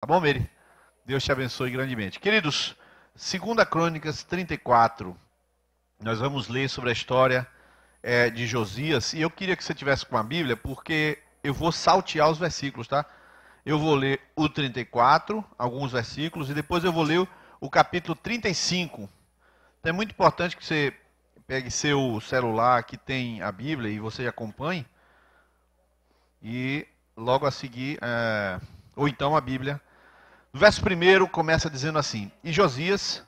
bom, Meire? Deus te abençoe grandemente. Queridos, 2 Crônicas 34, nós vamos ler sobre a história de Josias. E eu queria que você tivesse com a Bíblia, porque eu vou saltear os versículos, tá? Eu vou ler o 34, alguns versículos, e depois eu vou ler o capítulo 35. Então é muito importante que você pegue seu celular que tem a Bíblia e você acompanhe. E logo a seguir, ou então a Bíblia. No verso 1 começa dizendo assim: E Josias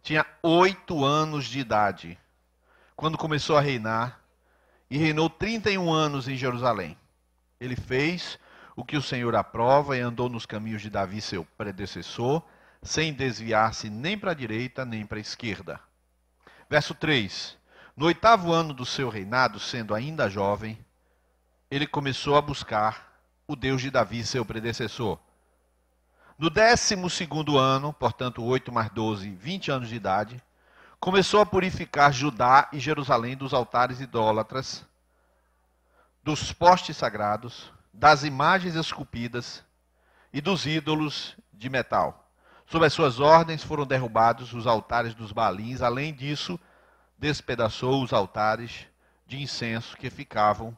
tinha 8 anos de idade quando começou a reinar, e reinou 31 anos em Jerusalém. Ele fez o que o Senhor aprova e andou nos caminhos de Davi, seu predecessor, sem desviar-se nem para a direita nem para a esquerda. Verso 3. No 8º ano do seu reinado, sendo ainda jovem, ele começou a buscar o Deus de Davi, seu predecessor. No 12º ano, portanto 8 mais 12, 20 anos de idade, começou a purificar Judá e Jerusalém dos altares idólatras, dos postes sagrados, das imagens esculpidas e dos ídolos de metal. Sob as suas ordens foram derrubados os altares dos Baalins. Além disso, despedaçou os altares de incenso que ficavam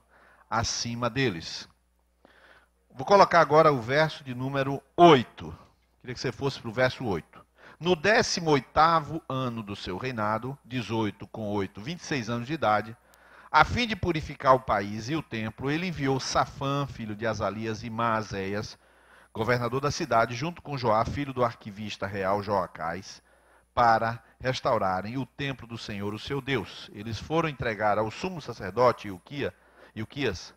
acima deles. Vou colocar agora o verso de número 8. Queria que você fosse para o verso 8. No 18º ano do seu reinado, 18 com 8, 26 anos de idade, a fim de purificar o país e o templo, ele enviou Safã, filho de Azalias, e Maazéias, governador da cidade, junto com Joá, filho do arquivista real Joacás, para restaurarem o templo do Senhor, o seu Deus. Eles foram entregar ao sumo sacerdote Ilquias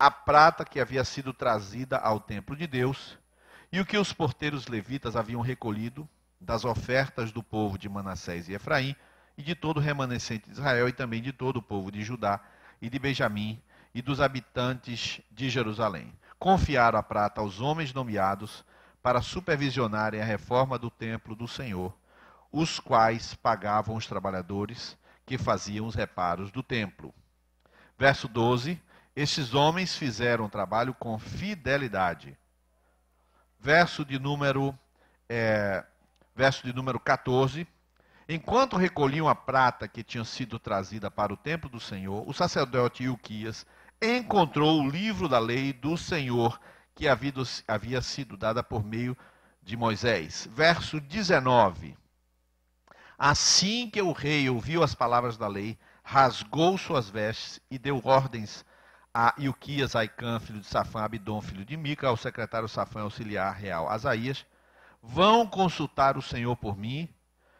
a prata que havia sido trazida ao templo de Deus e o que os porteiros levitas haviam recolhido das ofertas do povo de Manassés e Efraim e de todo o remanescente de Israel e também de todo o povo de Judá e de Benjamim e dos habitantes de Jerusalém. Confiaram a prata aos homens nomeados para supervisionarem a reforma do templo do Senhor, os quais pagavam os trabalhadores que faziam os reparos do templo. Verso 12. Estes homens fizeram o trabalho com fidelidade. Verso de número 14. Enquanto recolhiam a prata que tinha sido trazida para o templo do Senhor, o sacerdote Ilquias encontrou o livro da lei do Senhor que havia sido dada por meio de Moisés. Verso 19. Assim que o rei ouviu as palavras da lei, rasgou suas vestes e deu ordens a Ilquias, Aicã, filho de Safã, Abidom, filho de Mica, ao secretário Safã, auxiliar real Asaías: vão consultar o Senhor por mim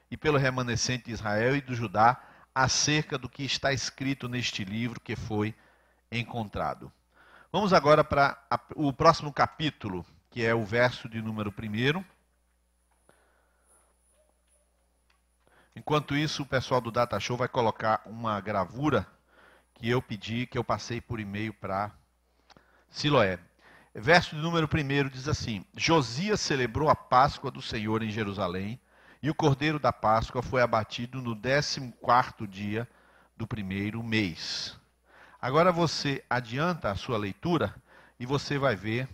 e pelo remanescente de Israel e do Judá acerca do que está escrito neste livro que foi encontrado. Vamos agora para o próximo capítulo, que é o verso de número 1. Enquanto isso, o pessoal do Data Show vai colocar uma gravura que eu pedi, que eu passei por e-mail para Siloé. Verso de número 1 diz assim: Josias celebrou a Páscoa do Senhor em Jerusalém, e o cordeiro da Páscoa foi abatido no 14º dia do 1º mês. Agora você adianta a sua leitura e você vai ver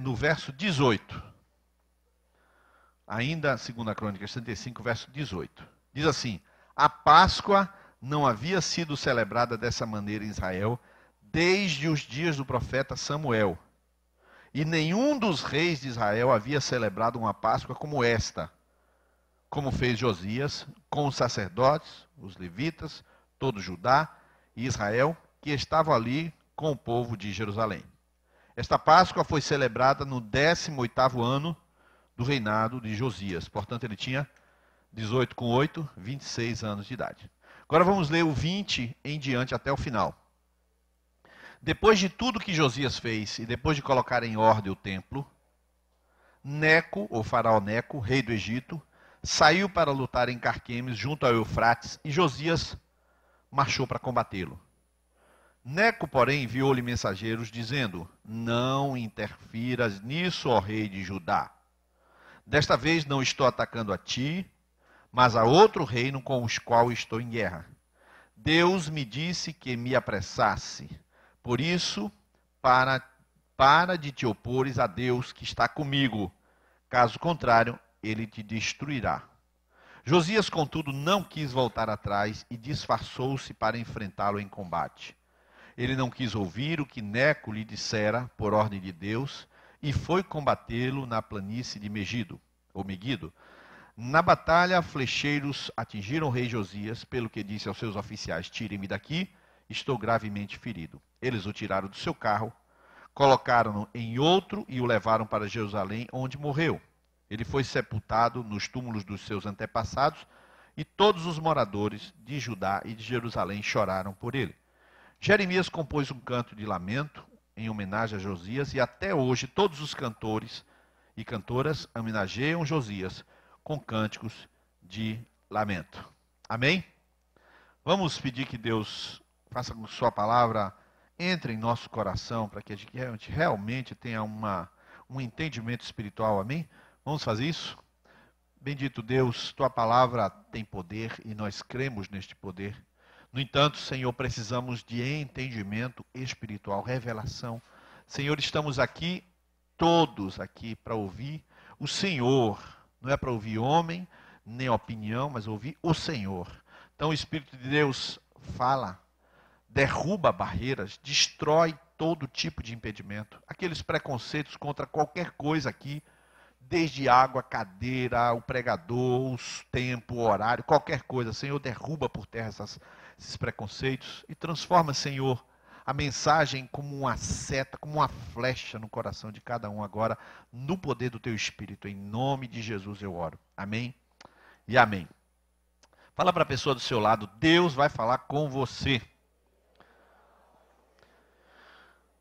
no verso 18. Ainda 2 Crônicas 35, verso 18. Diz assim: a Páscoa não havia sido celebrada dessa maneira em Israel desde os dias do profeta Samuel. E nenhum dos reis de Israel havia celebrado uma Páscoa como esta, como fez Josias com os sacerdotes, os levitas, todo Judá e Israel, que estavam ali com o povo de Jerusalém. Esta Páscoa foi celebrada no 18º ano do reinado de Josias. Portanto, ele tinha 18 com 8, 26 anos de idade. Agora vamos ler o 20 em diante até o final. Depois de tudo que Josias fez e depois de colocar em ordem o templo, Neco, ou faraó Neco, rei do Egito, saiu para lutar em Carquemes junto ao Eufrates e Josias marchou para combatê-lo. Neco, porém, enviou-lhe mensageiros dizendo: não interfiras nisso, ó rei de Judá. Desta vez não estou atacando a ti, mas a outro reino com os qual estou em guerra. Deus me disse que me apressasse. Por isso, para para de te opores a Deus que está comigo. Caso contrário, ele te destruirá. Josias, contudo, não quis voltar atrás e disfarçou-se para enfrentá-lo em combate. Ele não quis ouvir o que Neco lhe dissera, por ordem de Deus, e foi combatê-lo na planície de Megido, ou Megido. Na batalha, flecheiros atingiram o rei Josias, pelo que disse aos seus oficiais: tirem-me daqui, estou gravemente ferido. Eles o tiraram do seu carro, colocaram-no em outro e o levaram para Jerusalém, onde morreu. Ele foi sepultado nos túmulos dos seus antepassados, e todos os moradores de Judá e de Jerusalém choraram por ele. Jeremias compôs um canto de lamento em homenagem a Josias, e até hoje todos os cantores e cantoras homenageiam Josias com cânticos de lamento. Amém? Vamos pedir que Deus faça com que sua palavra entre em nosso coração, para que a gente realmente tenha um entendimento espiritual. Amém? Vamos fazer isso? Bendito Deus, tua palavra tem poder e nós cremos neste poder. No entanto, Senhor, precisamos de entendimento espiritual, revelação. Senhor, estamos aqui, todos aqui, para ouvir o Senhor. Não é para ouvir homem, nem opinião, mas ouvir o Senhor. Então, o Espírito de Deus fala, derruba barreiras, destrói todo tipo de impedimento. Aqueles preconceitos contra qualquer coisa aqui, desde água, cadeira, o pregador, o tempo, o horário, qualquer coisa. Senhor, derruba por terra esses preconceitos e transforma, Senhor, a mensagem como uma seta, como uma flecha no coração de cada um agora, no poder do teu Espírito. Em nome de Jesus eu oro. Amém e amém. Fala para a pessoa do seu lado: Deus vai falar com você.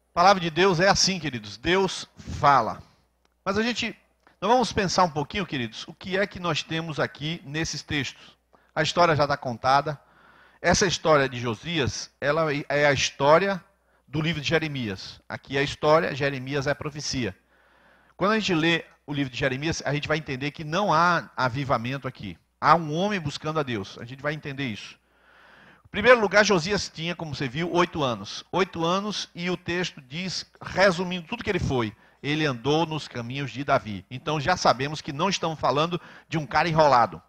A palavra de Deus é assim, queridos. Deus fala. Mas nós vamos pensar um pouquinho, queridos, o que é que nós temos aqui nesses textos. A história já está contada. Essa história de Josias, ela é a história do livro de Jeremias. Aqui é a história, Jeremias é a profecia. Quando a gente lê o livro de Jeremias, a gente vai entender que não há avivamento aqui. Há um homem buscando a Deus. A gente vai entender isso. Em primeiro lugar, Josias tinha, como você viu, 8 anos. 8 anos, e o texto diz, resumindo tudo que ele foi: ele andou nos caminhos de Davi. Então já sabemos que não estamos falando de um cara enrolado.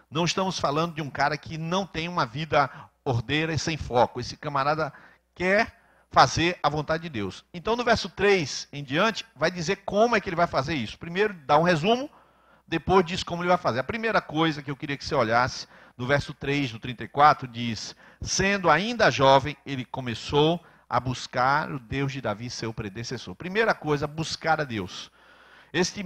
Não estamos falando de um cara que não tem uma vida ordeira e sem foco. Esse camarada quer fazer a vontade de Deus. Então no verso 3 em diante, vai dizer como é que ele vai fazer isso. Primeiro dá um resumo, depois diz como ele vai fazer. A primeira coisa que eu queria que você olhasse, no verso 3 do 34, diz: sendo ainda jovem, ele começou a buscar o Deus de Davi, seu predecessor. Primeira coisa, buscar a Deus. Este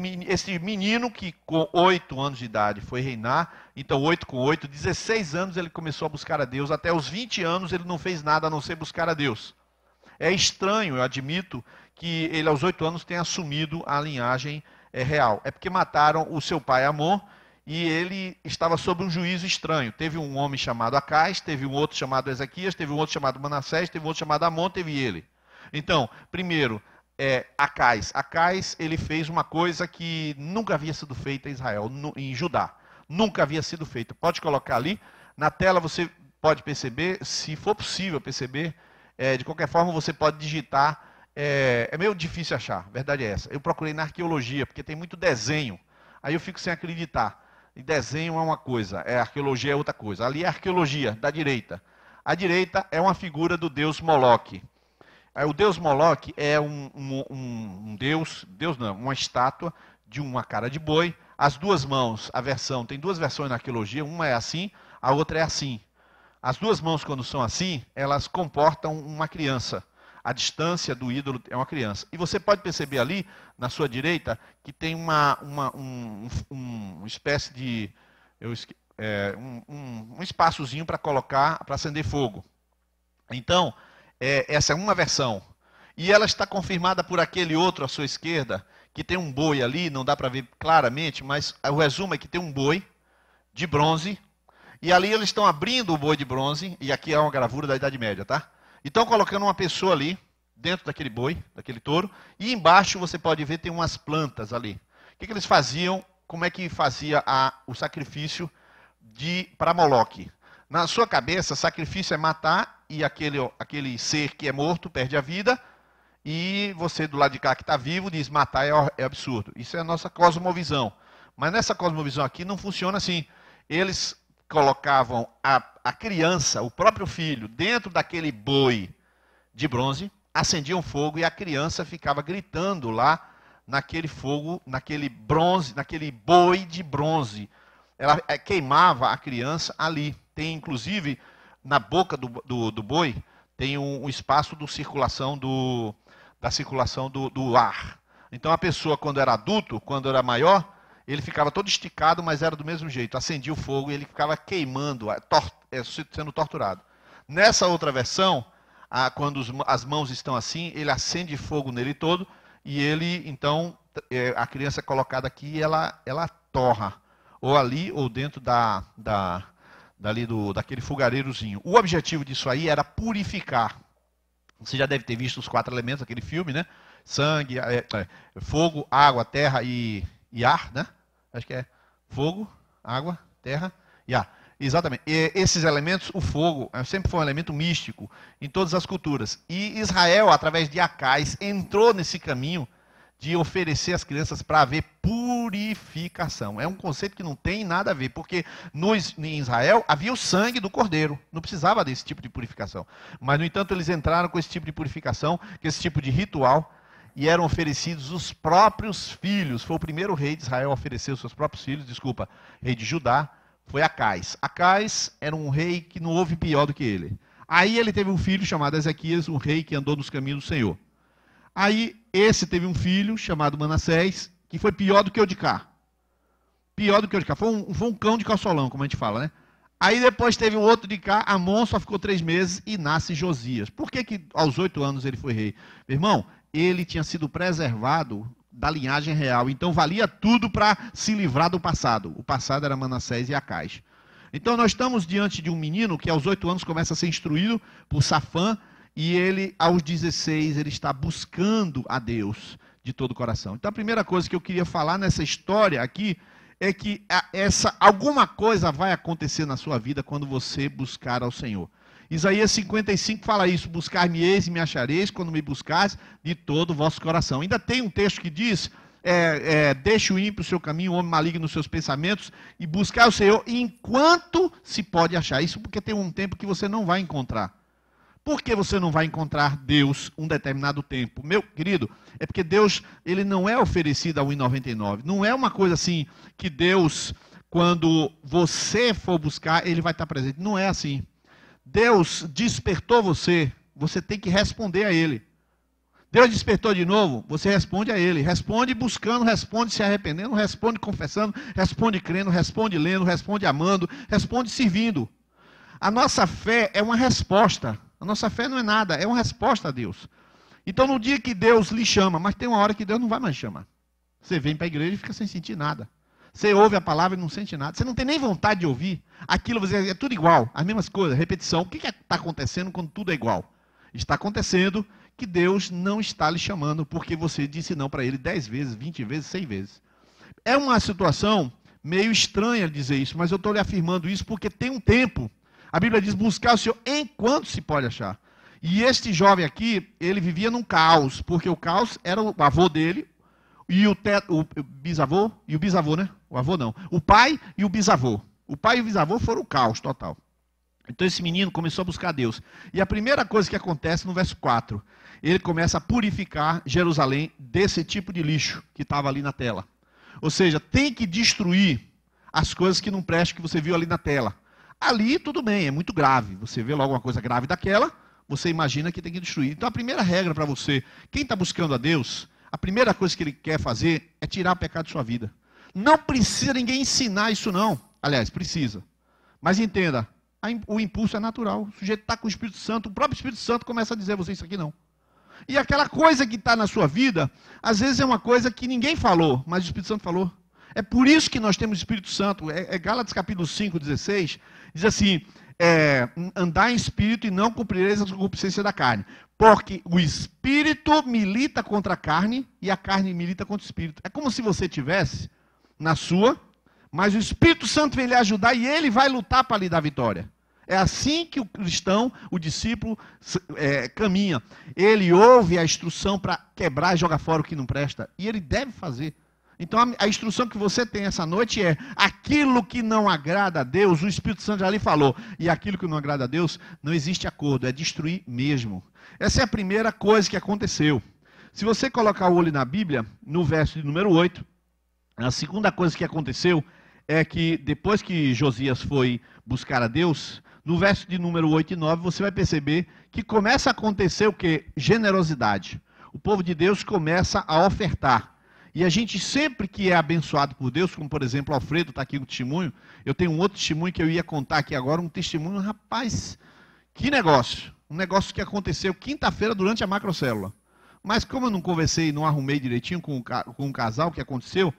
menino que com 8 anos de idade foi reinar, então 8 com 8, 16 anos ele começou a buscar a Deus, até os 20 anos ele não fez nada a não ser buscar a Deus. É estranho, eu admito, que ele aos 8 anos tenha assumido a linhagem real. É porque mataram o seu pai Amon, e ele estava sob um juízo estranho. Teve um homem chamado Acais, teve um outro chamado Ezequias, teve um outro chamado Manassés, teve um outro chamado Amon, teve ele. Então, primeiro, Acais. Acais, ele fez uma coisa que nunca havia sido feita em Israel, em Judá. Nunca havia sido feita. Pode colocar ali. Na tela você pode perceber, se for possível perceber, de qualquer forma você pode digitar. É meio difícil achar, a verdade é essa. Eu procurei na arqueologia, porque tem muito desenho. Aí eu fico sem acreditar. E desenho é uma coisa, arqueologia é outra coisa. Ali é arqueologia, da direita. A direita é uma figura do deus Moloque. O deus Moloque é um deus não, uma estátua de uma cara de boi. As duas mãos, tem duas versões na arqueologia, uma é assim, a outra é assim. As duas mãos, quando são assim, elas comportam uma criança. A distância do ídolo é uma criança. E você pode perceber ali, na sua direita, que tem uma espécie de... um espaçozinho para colocar, para acender fogo. Então, essa é uma versão. E ela está confirmada por aquele outro à sua esquerda, que tem um boi ali, não dá para ver claramente, mas o resumo é que tem um boi de bronze, e ali eles estão abrindo o boi de bronze, e aqui é uma gravura da Idade Média, tá? E estão colocando uma pessoa ali, dentro daquele boi, daquele touro, e embaixo você pode ver tem umas plantas ali. O que eles faziam, como é que fazia o sacrifício para Moloque? Na sua cabeça, sacrifício é matar, e aquele ser que é morto perde a vida, e você do lado de cá que está vivo diz matar é absurdo. Isso é a nossa cosmovisão. Mas nessa cosmovisão aqui não funciona assim. Eles colocavam a criança, o próprio filho, dentro daquele boi de bronze, acendiam fogo e a criança ficava gritando lá naquele fogo, naquele bronze, naquele boi de bronze. Ela queimava a criança ali. Tem inclusive na boca do boi tem um espaço da circulação do ar. Então a pessoa, quando era adulto, quando era maior, ele ficava todo esticado, mas era do mesmo jeito. Acendia o fogo e ele ficava queimando, sendo torturado. Nessa outra versão, quando as mãos estão assim, ele acende fogo nele todo e ele, então, a criança é colocada aqui e ela torra. Ou ali, ou dentro daquele fogareirozinho. O objetivo disso aí era purificar. Você já deve ter visto os 4 elementos daquele filme, né? Sangue, fogo, água, terra e ar, né? Acho que é fogo, água, terra e ar. Exatamente. E esses elementos, o fogo, sempre foi um elemento místico em todas as culturas. E Israel, através de Acais, entrou nesse caminho de oferecer às crianças para haver purificação. É um conceito que não tem nada a ver, porque em Israel havia o sangue do cordeiro, não precisava desse tipo de purificação. Mas, no entanto, eles entraram com esse tipo de purificação, com esse tipo de ritual, e eram oferecidos os próprios filhos. Foi o primeiro rei de Israel a oferecer os seus próprios filhos, rei de Judá, foi Acais. Acais era um rei que não houve pior do que ele. Aí ele teve um filho chamado Ezequias, um rei que andou nos caminhos do Senhor. Aí esse teve um filho chamado Manassés, que foi pior do que o de cá. Pior do que o de cá. Foi um cão de calçolão, como a gente fala, né? Aí depois teve um outro de cá, Amon só ficou 3 meses e nasce Josias. Por que aos 8 anos ele foi rei? Meu irmão, ele tinha sido preservado da linhagem real, então valia tudo para se livrar do passado. O passado era Manassés e Acais. Então nós estamos diante de um menino que aos 8 anos começa a ser instruído por Safã, e ele, aos 16, ele está buscando a Deus de todo o coração. Então a primeira coisa que eu queria falar nessa história aqui é que alguma coisa vai acontecer na sua vida quando você buscar ao Senhor. Isaías 55 fala isso: buscar-me-eis e me achareis quando me buscares de todo o vosso coração. Ainda tem um texto que diz, deixe o ímpio o seu caminho, o homem maligno os seus pensamentos, e buscar o Senhor enquanto se pode achar. Isso porque tem um tempo que você não vai encontrar. Por que você não vai encontrar Deus um determinado tempo? Meu querido, é porque Deus, ele não é oferecido a 1,99. Não é uma coisa assim que Deus, quando você for buscar, ele vai estar presente. Não é assim. Deus despertou você, você tem que responder a ele. Deus despertou de novo, você responde a ele. Responde buscando, responde se arrependendo, responde confessando, responde crendo, responde lendo, responde amando, responde servindo. A nossa fé é uma resposta. A nossa fé não é nada, é uma resposta a Deus. Então, no dia que Deus lhe chama, mas tem uma hora que Deus não vai mais chamar. Você vem para a igreja e fica sem sentir nada. Você ouve a palavra e não sente nada. Você não tem nem vontade de ouvir. Aquilo você é tudo igual, as mesmas coisas, repetição. O que está acontecendo quando tudo é igual? Está acontecendo que Deus não está lhe chamando porque você disse não para ele 10 vezes, 20 vezes, 100 vezes. É uma situação meio estranha dizer isso, mas eu estou lhe afirmando isso porque tem um tempo. A Bíblia diz buscar o Senhor enquanto se pode achar. E este jovem aqui, ele vivia num caos, porque o caos era o avô dele, e o bisavô, e o bisavô, né? O avô não. O pai e o bisavô. O pai e o bisavô foram o caos total. Então esse menino começou a buscar Deus. E a primeira coisa que acontece no verso 4, ele começa a purificar Jerusalém desse tipo de lixo que estava ali na tela. Ou seja, tem que destruir as coisas que não prestam, que você viu ali na tela. Ali tudo bem, é muito grave. Você vê logo uma coisa grave daquela, você imagina que tem que destruir. Então a primeira regra para você, quem está buscando a Deus, a primeira coisa que ele quer fazer é tirar o pecado de sua vida. Não precisa ninguém ensinar isso não. Aliás, precisa. Mas entenda, o impulso é natural. O sujeito está com o Espírito Santo, o próprio Espírito Santo começa a dizer a você isso aqui não. E aquela coisa que está na sua vida, às vezes é uma coisa que ninguém falou, mas o Espírito Santo falou. É por isso que nós temos o Espírito Santo. Gálatas capítulo 5, 16, diz assim, andar em espírito e não cumprireis a concupiscência da carne. Porque o espírito milita contra a carne e a carne milita contra o espírito. É como se você tivesse na sua, mas o Espírito Santo vem lhe ajudar e ele vai lutar para lhe dar vitória. É assim que o cristão, o discípulo, caminha. Ele ouve a instrução para quebrar e jogar fora o que não presta. E ele deve fazer. Então a instrução que você tem essa noite é: aquilo que não agrada a Deus, o Espírito Santo já lhe falou, e aquilo que não agrada a Deus, não existe acordo, é destruir mesmo. Essa é a primeira coisa que aconteceu. Se você colocar o olho na Bíblia, no verso de número 8, a segunda coisa que aconteceu é que depois que Josias foi buscar a Deus, no verso de número 8 e 9, você vai perceber que começa a acontecer o quê? Generosidade. O povo de Deus começa a ofertar. E a gente sempre que é abençoado por Deus, como por exemplo o Alfredo está aqui com testemunho, eu tenho um outro testemunho que eu ia contar aqui agora, um testemunho, rapaz, que negócio. Um negócio que aconteceu quinta-feira durante a macrocélula. Mas como eu não conversei, não arrumei direitinho com um casal que aconteceu,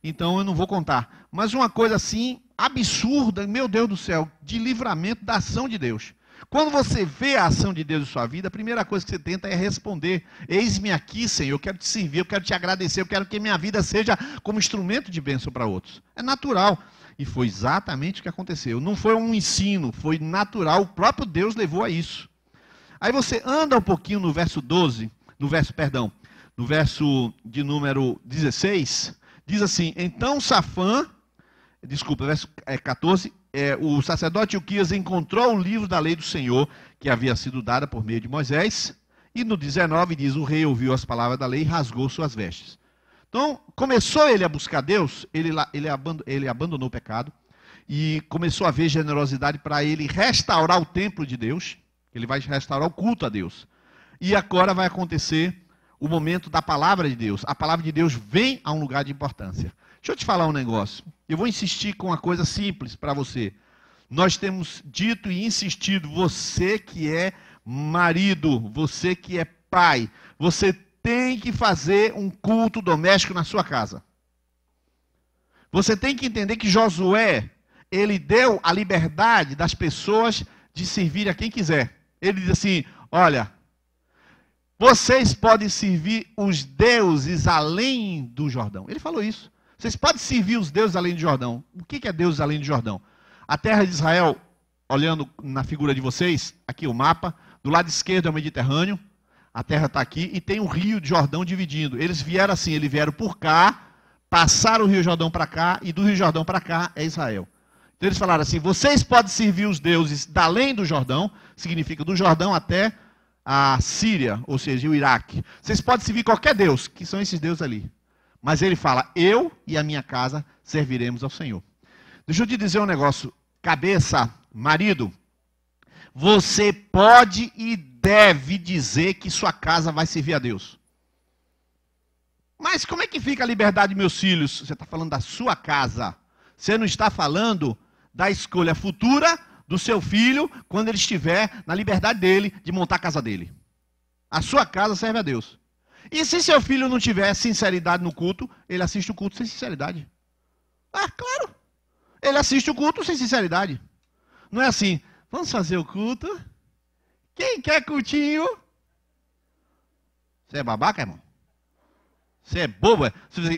então eu não vou contar. Mas uma coisa assim, absurda, meu Deus do céu, de livramento da ação de Deus. Quando você vê a ação de Deus em sua vida, a primeira coisa que você tenta é responder: eis-me aqui, Senhor, eu quero te servir, eu quero te agradecer, eu quero que minha vida seja como instrumento de bênção para outros. É natural. E foi exatamente o que aconteceu. Não foi um ensino, foi natural, o próprio Deus levou a isso. Aí você anda um pouquinho no verso 12, no verso de número 16, diz assim: então verso 14, o sacerdote Ilquias encontrou o livro da lei do Senhor, que havia sido dada por meio de Moisés, e no 19 diz: o rei ouviu as palavras da lei e rasgou suas vestes. Então, começou ele a buscar Deus, ele abandonou o pecado, e começou a haver generosidade para ele restaurar o templo de Deus, ele vai restaurar o culto a Deus. E agora vai acontecer o momento da palavra de Deus. A palavra de Deus vem a um lugar de importância. Deixa eu te falar um negócio. Eu vou insistir com uma coisa simples para você. Nós temos dito e insistido, você que é marido, você que é pai, você tem que fazer um culto doméstico na sua casa. Você tem que entender que Josué, ele deu a liberdade das pessoas de servir a quem quiser. Ele diz assim: olha, vocês podem servir os deuses além do Jordão. Ele falou isso. Vocês podem servir os deuses além do Jordão. O que é deuses além do Jordão? A terra de Israel, olhando na figura de vocês, aqui o mapa, do lado esquerdo é o Mediterrâneo, a terra está aqui, e tem o rio de Jordão dividindo. Eles vieram assim, eles vieram por cá, passaram o rio Jordão para cá, e do rio Jordão para cá é Israel. Então eles falaram assim: vocês podem servir os deuses da além do Jordão, significa do Jordão até a Síria, ou seja, o Iraque. Vocês podem servir qualquer deus, que são esses deuses ali. Mas ele fala: eu e a minha casa serviremos ao Senhor. Deixa eu te dizer um negócio, cabeça, marido, você pode e deve dizer que sua casa vai servir a Deus. Mas como é que fica a liberdade, meus filhos? Você está falando da sua casa. Você não está falando da escolha futura do seu filho quando ele estiver na liberdade dele de montar a casa dele. A sua casa serve a Deus. E se seu filho não tiver sinceridade no culto, ele assiste o culto sem sinceridade. Ah, claro. Ele assiste o culto sem sinceridade. Não é assim: vamos fazer o culto? Quem quer cultinho? Você é babaca, irmão? Você é bobo?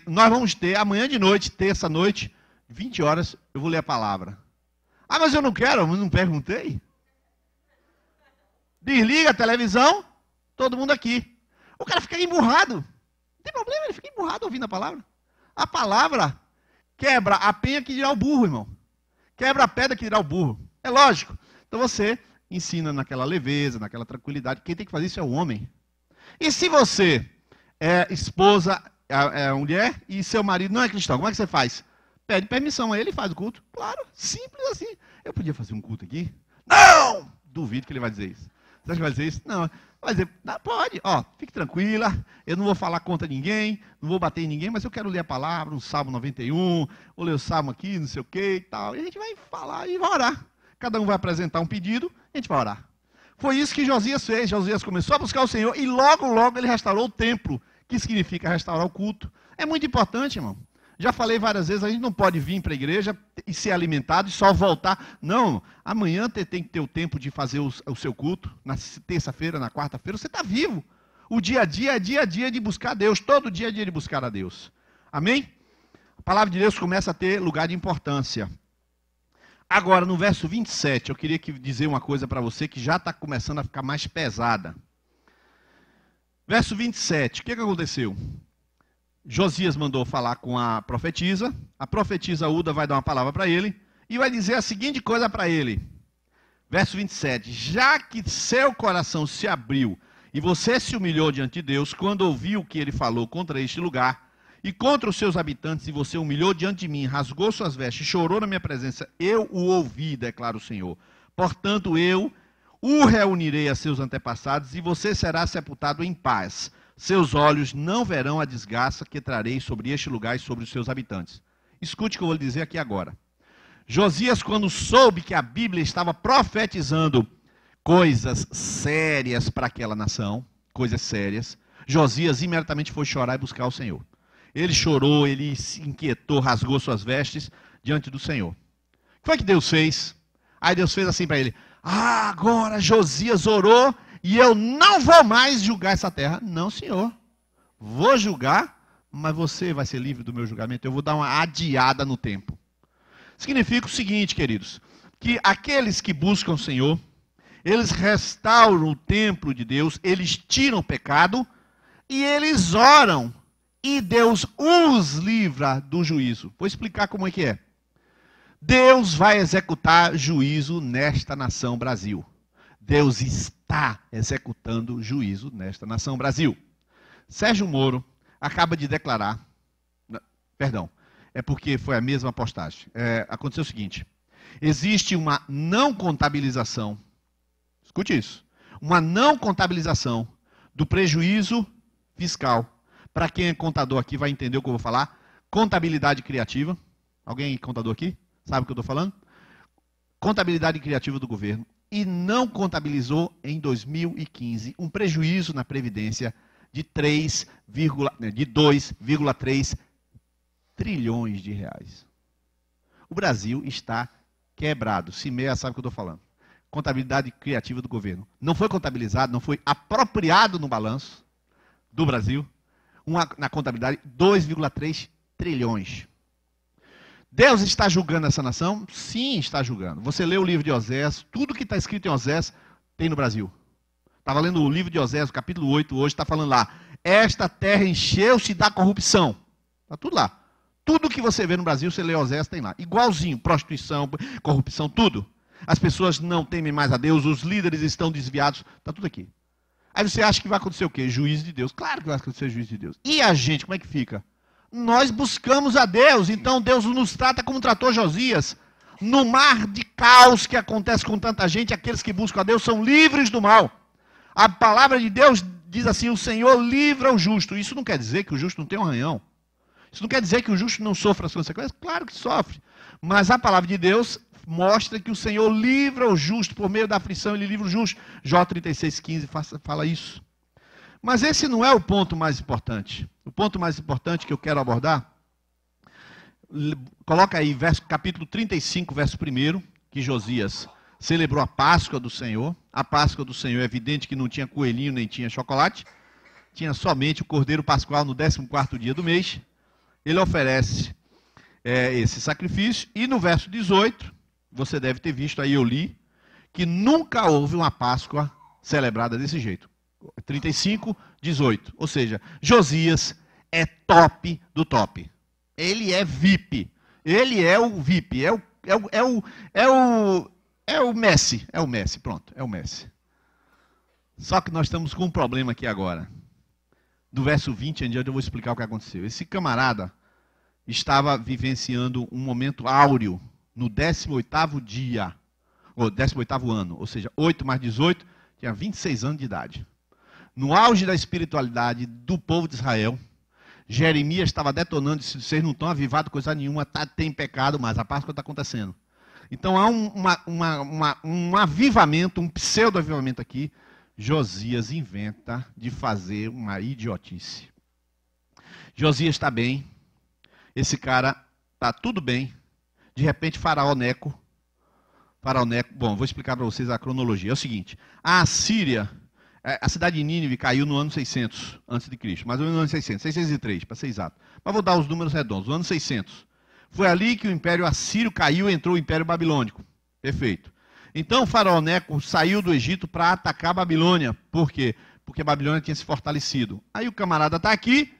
Nós vamos ter amanhã de noite, terça noite, 20 horas, eu vou ler a palavra. Ah, mas eu não quero, eu não perguntei. Desliga a televisão, todo mundo aqui. O cara fica emburrado. Não tem problema, ele fica emburrado ouvindo a palavra. A palavra quebra a penha que dirá o burro, irmão. Quebra a pedra que dirá o burro. É lógico. Então você ensina naquela leveza, naquela tranquilidade. Quem tem que fazer isso é o homem. E se você é esposa, é mulher, e seu marido não é cristão, como é que você faz? Pede permissão a ele e faz o culto. Claro, simples assim. Eu podia fazer um culto aqui? Não! Duvido que ele vai dizer isso. Você acha que vai dizer isso? Não. Vai dizer: não, pode, fique tranquila, eu não vou falar contra ninguém, não vou bater em ninguém, mas eu quero ler a palavra, um Salmo 91, vou ler o Salmo aqui, não sei o que e tal. E a gente vai falar e vai orar. Cada um vai apresentar um pedido, a gente vai orar. Foi isso que Josias fez. Josias começou a buscar o Senhor e logo, logo ele restaurou o templo, que significa restaurar o culto. É muito importante, irmão. Já falei várias vezes, a gente não pode vir para a igreja e ser alimentado e só voltar. Não, amanhã tem que ter o tempo de fazer o seu culto, na terça-feira, na quarta-feira, você está vivo. O dia a dia é dia a dia de buscar a Deus, todo dia é dia de buscar a Deus. Amém? A palavra de Deus começa a ter lugar de importância. Agora, no verso 27, eu queria dizer uma coisa para você que já está começando a ficar mais pesada. Verso 27, o que aconteceu? Josias mandou falar com a profetisa Uda vai dar uma palavra para ele, e vai dizer a seguinte coisa para ele. Verso 27, já que seu coração se abriu, e você se humilhou diante de Deus, quando ouviu o que ele falou contra este lugar, e contra os seus habitantes, e você humilhou diante de mim, rasgou suas vestes, chorou na minha presença, eu o ouvi, declara o Senhor. Portanto, eu o reunirei a seus antepassados, e você será sepultado em paz. Seus olhos não verão a desgraça que trarei sobre este lugar e sobre os seus habitantes. Escute o que eu vou lhe dizer aqui agora. Josias, quando soube que a Bíblia estava profetizando coisas sérias para aquela nação, coisas sérias, Josias imediatamente foi chorar e buscar o Senhor. Ele chorou, ele se inquietou, rasgou suas vestes diante do Senhor. O que foi que Deus fez? Aí Deus fez assim para ele: agora Josias orou e eu não vou mais julgar essa terra. Não, Senhor. Vou julgar, mas você vai ser livre do meu julgamento. Eu vou dar uma adiada no tempo. Significa o seguinte, queridos, que aqueles que buscam o Senhor, eles restauram o templo de Deus, eles tiram o pecado e eles oram. E Deus os livra do juízo. Vou explicar como é que é. Deus vai executar juízo nesta nação Brasil. Deus está executando juízo nesta nação Brasil. Sérgio Moro acaba de declarar, perdão, é porque foi a mesma postagem. Aconteceu o seguinte, existe uma não contabilização, escute isso, uma não contabilização do prejuízo fiscal. Para quem é contador aqui vai entender o que eu vou falar. Contabilidade criativa. Alguém é contador aqui? Sabe o que eu estou falando? Contabilidade criativa do governo. E não contabilizou em 2015 um prejuízo na Previdência de 2,3 trilhões de reais. O Brasil está quebrado. Cimeia sabe o que eu estou falando. Contabilidade criativa do governo. Não foi contabilizado, não foi apropriado no balanço do Brasil. Na contabilidade, 2,3 trilhões. Deus está julgando essa nação? Sim, está julgando. Você lê o livro de Osés, tudo que está escrito em Osés tem no Brasil. Estava lendo o livro de Osés, capítulo 8, hoje está falando lá. Esta terra encheu-se da corrupção. Está tudo lá. Tudo que você vê no Brasil, você lê Osés, tem lá. Igualzinho, prostituição, corrupção, tudo. As pessoas não temem mais a Deus, os líderes estão desviados, está tudo aqui. Aí você acha que vai acontecer o quê? Juízo de Deus. Claro que vai acontecer juízo de Deus. E a gente, como é que fica? Nós buscamos a Deus, então Deus nos trata como tratou Josias. No mar de caos que acontece com tanta gente, aqueles que buscam a Deus são livres do mal. A palavra de Deus diz assim, o Senhor livra o justo. Isso não quer dizer que o justo não tem um arranhão. Isso não quer dizer que o justo não sofra as consequências. Claro que sofre. Mas a palavra de Deus mostra que o Senhor livra o justo, por meio da aflição ele livra o justo. Jó 36,15 fala isso. Mas esse não é o ponto mais importante. O ponto mais importante que eu quero abordar, coloca aí capítulo 35, verso 1, que Josias celebrou a Páscoa do Senhor. A Páscoa do Senhor é evidente que não tinha coelhinho nem tinha chocolate, tinha somente o cordeiro pascual no 14º dia do mês. Ele oferece esse sacrifício, e no verso 18, você deve ter visto, aí eu li, que nunca houve uma Páscoa celebrada desse jeito. 35, 18. Ou seja, Josias é top do top. Ele é VIP. Ele é o VIP. É o Messi. É o Messi, pronto. É o Messi. Só que nós estamos com um problema aqui agora. Do verso 20 em diante eu vou explicar o que aconteceu. Esse camarada estava vivenciando um momento áureo no 18º dia, ou 18º ano, ou seja, 8 mais 18, tinha 26 anos de idade. No auge da espiritualidade do povo de Israel, Jeremias estava detonando, disse, vocês não estão avivados coisa nenhuma, tem pecado, mas a Páscoa está acontecendo. Então há um avivamento, um pseudo-avivamento aqui. Josias inventa de fazer uma idiotice. Josias está bem, esse cara está tudo bem, de repente Faraó Neco, bom, vou explicar para vocês a cronologia. É o seguinte, a Assíria, a cidade de Nínive caiu no ano 600 a.C., mais ou menos no ano 600, 603, para ser exato. Mas vou dar os números redondos, no ano 600. Foi ali que o Império Assírio caiu e entrou o Império Babilônico. Perfeito. Então o faraó Neco saiu do Egito para atacar a Babilônia. Por quê? Porque a Babilônia tinha se fortalecido. Aí o camarada está aqui,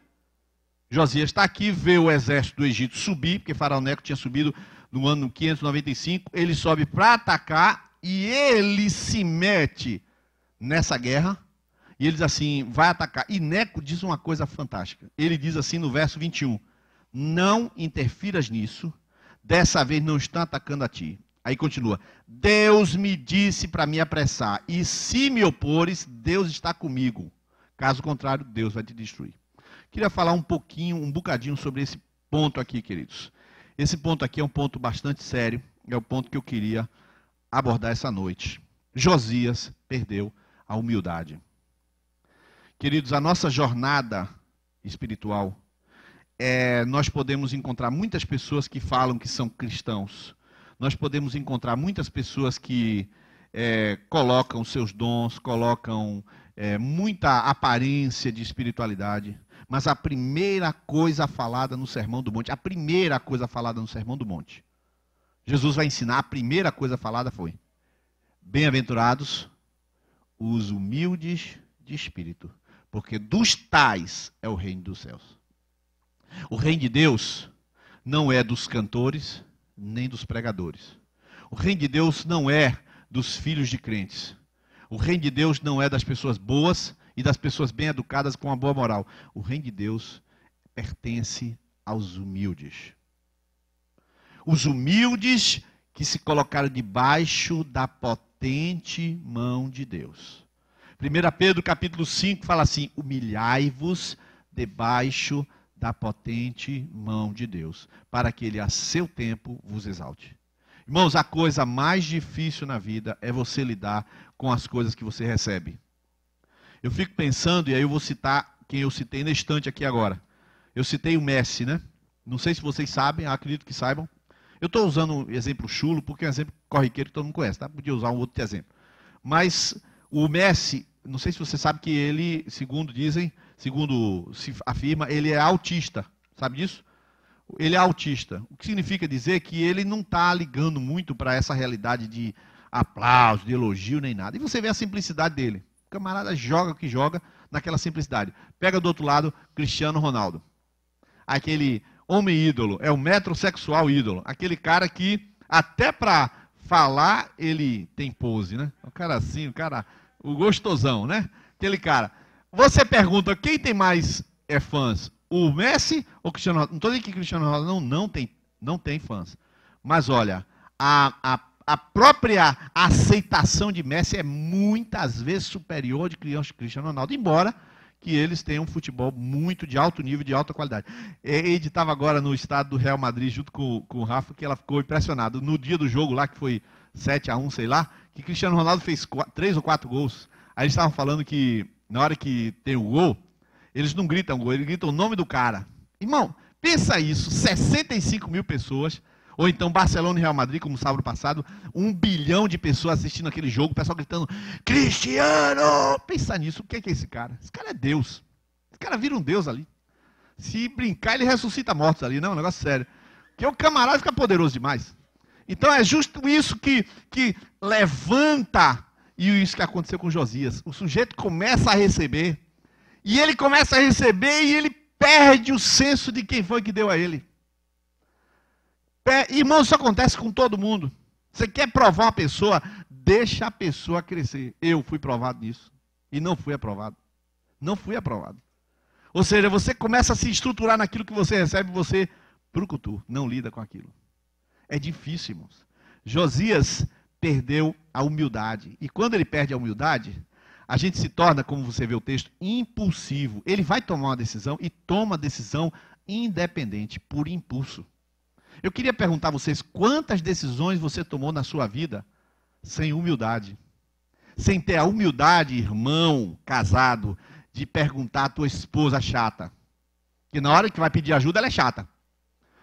Josias está aqui, vê o exército do Egito subir, porque faraó Neco tinha subido no ano 595, ele sobe para atacar e ele se mete nessa guerra. E ele diz assim, vai atacar. E Neco diz uma coisa fantástica. Ele diz assim no verso 21, não interfiras nisso, dessa vez não estão atacando a ti. Aí continua, Deus me disse para me apressar, e se me opores, Deus está comigo. Caso contrário, Deus vai te destruir. Queria falar um bocadinho sobre esse ponto aqui, queridos. Esse ponto aqui é um ponto bastante sério, é o ponto que eu queria abordar essa noite. Josias perdeu a humildade. Queridos, a nossa jornada espiritual, nós podemos encontrar muitas pessoas que falam que são cristãos. Nós podemos encontrar muitas pessoas que colocam seus dons, colocam muita aparência de espiritualidade. Mas a primeira coisa falada no Sermão do Monte, Jesus vai ensinar, a primeira coisa falada foi, bem-aventurados os humildes de espírito, porque dos tais é o reino dos céus. O reino de Deus não é dos cantores, nem dos pregadores. O reino de Deus não é dos filhos de crentes. O reino de Deus não é das pessoas boas e das pessoas bem educadas com uma boa moral. O reino de Deus pertence aos humildes. Os humildes que se colocaram debaixo da potente mão de Deus. 1 Pedro capítulo 5 fala assim, humilhai-vos debaixo da potente mão de Deus, para que ele a seu tempo vos exalte. Irmãos, a coisa mais difícil na vida é você lidar com as coisas que você recebe. Eu fico pensando, e aí eu vou citar quem eu citei na estante aqui agora. Eu citei o Messi, né? Não sei se vocês sabem, acredito que saibam. Eu estou usando um exemplo chulo, porque é um exemplo corriqueiro que todo mundo conhece, tá? Podia usar um outro exemplo. Mas o Messi, não sei se você sabe que ele, segundo se afirma, ele é autista. Sabe disso? Ele é autista. O que significa dizer que ele não está ligando muito para essa realidade de aplauso, de elogio, nem nada. E você vê a simplicidade dele. O camarada joga o que joga naquela simplicidade. Pega do outro lado, Cristiano Ronaldo. Aquele homem ídolo, é o metrosexual ídolo. Aquele cara que, até para falar, ele tem pose, né? O cara assim, o gostosão, né? Aquele cara. Você pergunta, quem tem mais fãs? O Messi ou o Cristiano Ronaldo? Não estou dizendo que Cristiano Ronaldo não tem fãs. Mas olha, a própria aceitação de Messi é muitas vezes superior de Cristiano Ronaldo, embora que eles tenham um futebol muito de alto nível, de alta qualidade. Ele estava agora no estádio do Real Madrid junto com o Rafa, que ela ficou impressionada. No dia do jogo lá, que foi 7-1, sei lá, que Cristiano Ronaldo fez 3 ou 4 gols. Aí eles estavam falando que na hora que tem o gol, eles não gritam gol, eles gritam o nome do cara. Irmão, pensa isso, 65 mil pessoas, ou então Barcelona e Real Madrid, como sábado passado, 1 bilhão de pessoas assistindo aquele jogo, o pessoal gritando, Cristiano! Pensa nisso, o que é esse cara? Esse cara é Deus. Esse cara vira um Deus ali. Se brincar, ele ressuscita mortos ali, não, é um negócio sério. Porque o camarada fica poderoso demais. Então é justo isso que levanta, e isso que aconteceu com Josias. O sujeito começa a receber, e ele começa a receber, e ele perde o senso de quem foi que deu a ele. Irmão, isso acontece com todo mundo. Você quer provar uma pessoa, deixa a pessoa crescer. Eu fui provado nisso, e não fui aprovado. Não fui aprovado. Ou seja, você começa a se estruturar naquilo que você recebe, você brucutu, não lida com aquilo. É difícil, irmãos. Josias perdeu a humildade. E quando ele perde a humildade, a gente se torna, como você vê o texto, impulsivo. Ele vai tomar uma decisão e toma a decisão independente, por impulso. Eu queria perguntar a vocês, quantas decisões você tomou na sua vida sem humildade? Sem ter a humildade, irmão, casado, de perguntar à tua esposa chata. Que na hora que vai pedir ajuda, ela é chata.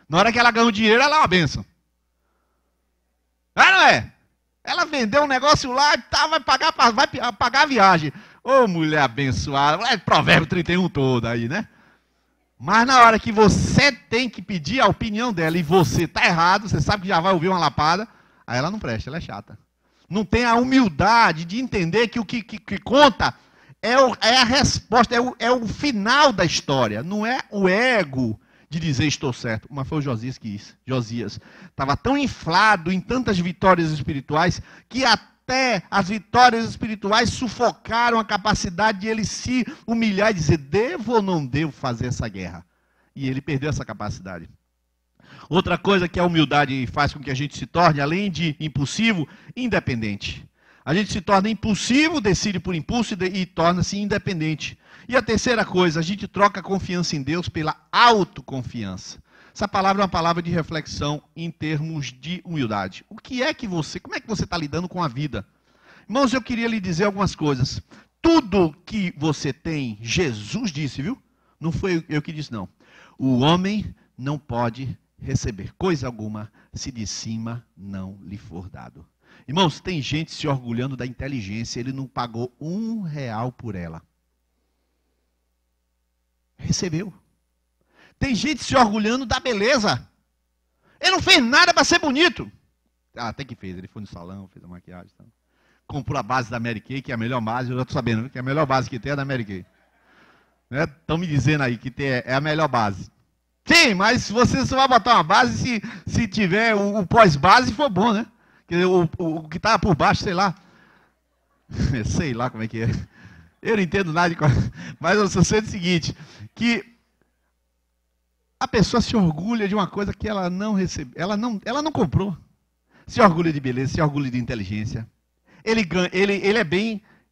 Na hora que ela ganha o dinheiro, ela é uma bênção. Não é? Ela vendeu um negócio lá e vai pagar a viagem. Ô, mulher abençoada. É Provérbio 31 todo aí, né? Mas na hora que você tem que pedir a opinião dela e você está errado, você sabe que já vai ouvir uma lapada, aí ela não presta, ela é chata. Não tem a humildade de entender que o que conta é a resposta, é o final da história, não é o ego de dizer estou certo. Mas foi o Josias que disse. Josias estava tão inflado em tantas vitórias espirituais que até as vitórias espirituais sufocaram a capacidade de ele se humilhar e dizer, devo ou não devo fazer essa guerra? E ele perdeu essa capacidade. Outra coisa que a humildade faz com que a gente se torne, além de impulsivo, independente. A gente se torna impulsivo, decide por impulso e torna-se independente. E a terceira coisa, a gente troca a confiança em Deus pela autoconfiança. Essa palavra é uma palavra de reflexão em termos de humildade. Como é que você está lidando com a vida? Irmãos, eu queria lhe dizer algumas coisas. Tudo que você tem, Jesus disse, viu? Não foi eu que disse, não. O homem não pode receber coisa alguma se de cima não lhe for dado. Irmãos, tem gente se orgulhando da inteligência, ele não pagou R$1 por ela. Recebeu. Tem gente se orgulhando da beleza. Ele não fez nada para ser bonito. Ah, até que fez, ele foi no salão, fez a maquiagem. Então. Comprou a base da Mary Kay, que é a melhor base, eu já estou sabendo que a melhor base que tem é a da Mary Kay. Estão me dizendo aí que é a melhor base. Sim, mas você só vai botar uma base se tiver o pós-base for bom, né? O que está por baixo, sei lá. Sei lá como é que é. Eu não entendo nada de coisa. Mas eu só sei o seguinte, que a pessoa se orgulha de uma coisa que ela não recebeu, ela não comprou. Se orgulha de beleza, se orgulha de inteligência. Ele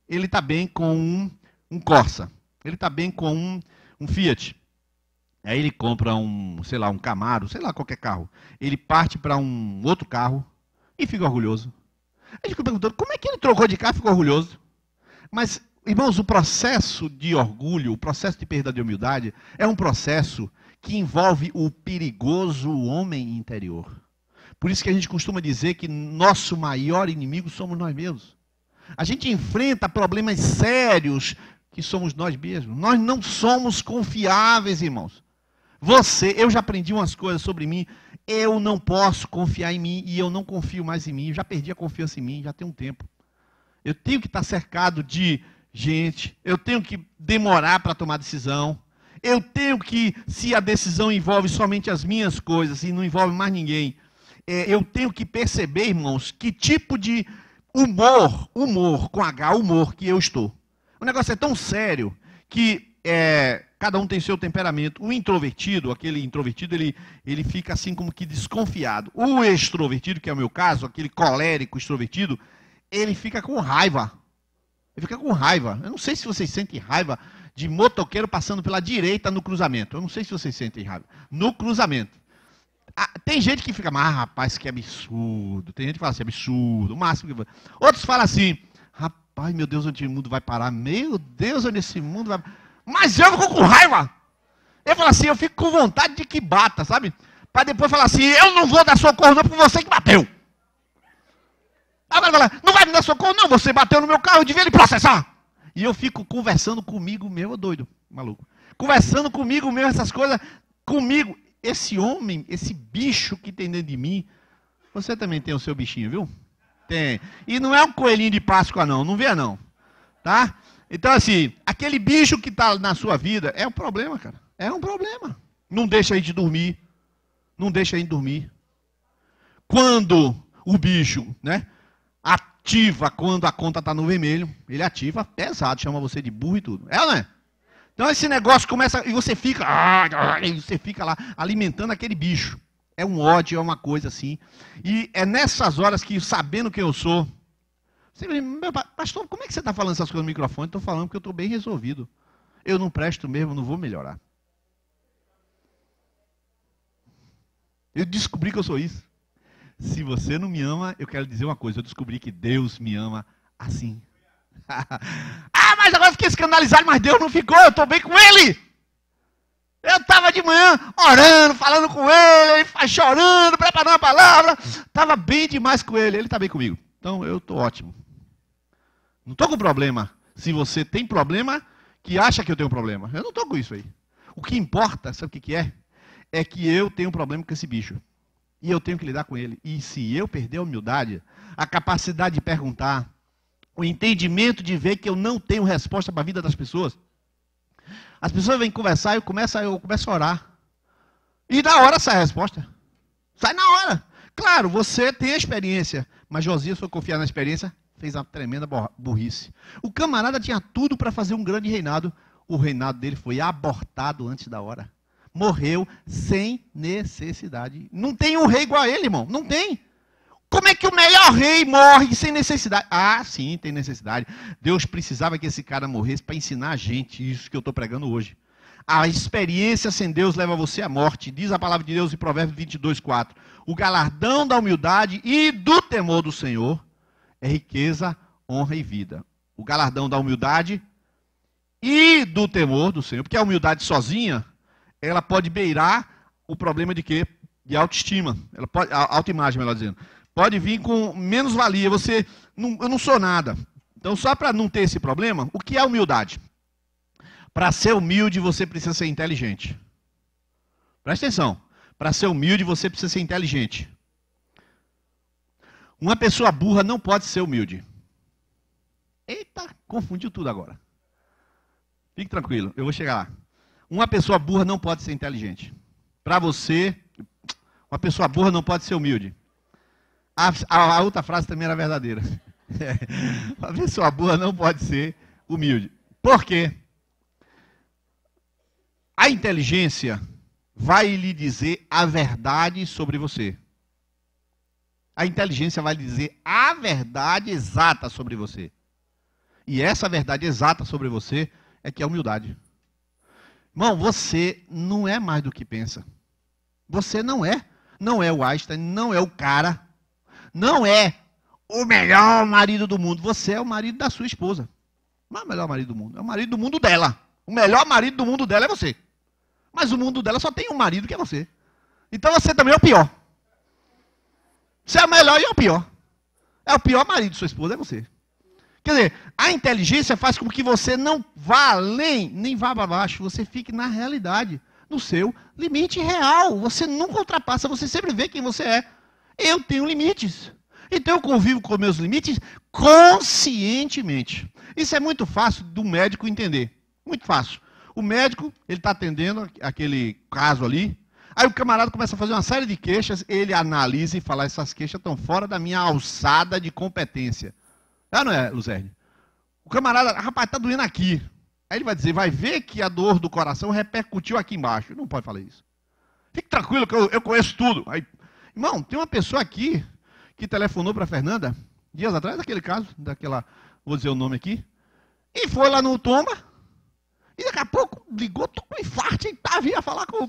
está bem com um Corsa. Ele está bem com um Fiat. Aí ele compra um Camaro, sei lá, qualquer carro. Ele parte para um outro carro e fica orgulhoso. A gente fica perguntando, como é que ele trocou de carro e ficou orgulhoso? Mas, irmãos, o processo de orgulho, o processo de perda de humildade, é um processo que envolve o perigoso homem interior. Por isso que a gente costuma dizer que nosso maior inimigo somos nós mesmos. A gente enfrenta problemas sérios que somos nós mesmos. Nós não somos confiáveis, irmãos. Eu já aprendi umas coisas sobre mim. Eu não posso confiar em mim e eu não confio mais em mim. Eu já perdi a confiança em mim, já tem um tempo. Eu tenho que estar cercado de gente. Eu tenho que demorar para tomar decisão. Eu tenho que, se a decisão envolve somente as minhas coisas e não envolve mais ninguém, eu tenho que perceber, irmãos, que tipo de humor com H, humor que eu estou. O negócio é tão sério que cada um tem seu temperamento. O introvertido, aquele introvertido, ele fica assim como que desconfiado. O extrovertido, que é o meu caso, aquele colérico extrovertido, ele fica com raiva. Ele fica com raiva. Eu não sei se vocês sentem raiva de motoqueiro passando pela direita no cruzamento. Eu não sei se vocês sentem raiva. No cruzamento. Tem gente que fica, rapaz, que absurdo. Tem gente que fala assim, absurdo. O máximo que... Outros falam assim, rapaz, meu Deus, onde o mundo vai parar? Meu Deus, onde esse mundo vai... Mas eu fico com raiva. Eu falo assim, eu fico com vontade de que bata, sabe? Para depois falar assim, eu não vou dar socorro não, porque você que bateu. Agora fala, não vai me dar socorro não, você bateu no meu carro, eu devia lhe processar. E eu fico conversando comigo mesmo, doido, maluco. Conversando comigo mesmo, essas coisas, comigo. Esse homem, esse bicho que tem dentro de mim, você também tem o seu bichinho, viu? Tem. E não é um coelhinho de Páscoa não, não vê não. Tá? Então assim, aquele bicho que está na sua vida é um problema, cara. É um problema. Não deixa a gente dormir. Não deixa a gente dormir. Quando o bicho, né, ativa quando a conta está no vermelho, ele ativa pesado, chama você de burro e tudo. É ou não é? Então esse negócio começa e você fica lá alimentando aquele bicho. É um ódio, é uma coisa assim. E é nessas horas que, sabendo quem eu sou, você me diz, pastor, como é que você está falando essas coisas no microfone? Estou falando porque eu estou bem resolvido. Eu não presto mesmo, não vou melhorar. Eu descobri que eu sou isso. Se você não me ama, eu quero dizer uma coisa, eu descobri que Deus me ama assim. Mas agora eu fiquei escandalizado, mas Deus não ficou, eu estou bem com Ele. Eu estava de manhã orando, falando com Ele chorando, preparando a palavra. Estava bem demais com Ele está bem comigo. Então eu estou ótimo. Não estou com problema. Se você tem problema, que acha que eu tenho problema. Eu não estou com isso aí. O que importa, sabe o que é? É que eu tenho um problema com esse bicho. E eu tenho que lidar com ele. E se eu perder a humildade, a capacidade de perguntar, o entendimento de ver que eu não tenho resposta para a vida das pessoas, as pessoas vêm conversar e eu começo a orar. E na hora sai a resposta. Sai na hora. Claro, você tem a experiência, mas Josias foi confiar na experiência, fez uma tremenda burrice. O camarada tinha tudo para fazer um grande reinado. O reinado dele foi abortado antes da hora. Morreu sem necessidade. Não tem um rei igual a ele, irmão. Não tem. Como é que o melhor rei morre sem necessidade? Ah, sim, tem necessidade. Deus precisava que esse cara morresse para ensinar a gente isso que eu estou pregando hoje. A experiência sem Deus leva você à morte. Diz a palavra de Deus em Provérbios 22:4. O galardão da humildade e do temor do Senhor é riqueza, honra e vida. O galardão da humildade e do temor do Senhor. Porque a humildade sozinha, ela pode beirar o problema de quê? De autoestima. Ela pode, autoimagem, melhor dizendo. Pode vir com menos valia. Eu não sou nada. Então, só para não ter esse problema, o que é humildade? Para ser humilde, você precisa ser inteligente. Presta atenção. Para ser humilde, você precisa ser inteligente. Uma pessoa burra não pode ser humilde. Eita, confundiu tudo agora. Fique tranquilo, eu vou chegar lá. Uma pessoa burra não pode ser inteligente. Para você, uma pessoa burra não pode ser humilde. A outra frase também era verdadeira. Uma pessoa burra não pode ser humilde. Por quê? A inteligência vai lhe dizer a verdade sobre você. A inteligência vai lhe dizer a verdade exata sobre você. E essa verdade exata sobre você é que é a humildade. Irmão, você não é mais do que pensa. Você não é. Não é o Einstein, não é o cara. Não é o melhor marido do mundo. Você é o marido da sua esposa. Não é o melhor marido do mundo. É o marido do mundo dela. O melhor marido do mundo dela é você. Mas o mundo dela só tem um marido que é você. Então você também é o pior. Você é o melhor e é o pior. É o pior marido de sua esposa, é você. Quer dizer, a inteligência faz com que você não vá além, nem vá para baixo. Você fique na realidade, no seu limite real. Você nunca ultrapassa, você sempre vê quem você é. Eu tenho limites. Então eu convivo com meus limites conscientemente. Isso é muito fácil do médico entender. Muito fácil. O médico, ele está atendendo aquele caso ali. Aí o camarada começa a fazer uma série de queixas, ele analisa e fala, essas queixas estão fora da minha alçada de competência. Não é, Luzerne? O camarada, rapaz, está doendo aqui. Aí ele vai dizer, vai ver que a dor do coração repercutiu aqui embaixo. Não pode falar isso. Fique tranquilo que eu conheço tudo. Aí, irmão, tem uma pessoa aqui que telefonou para a Fernanda, dias atrás, daquele caso, vou dizer o nome aqui, e foi lá no Tomba. E daqui a pouco ligou, tô com infarto, e vinha falar com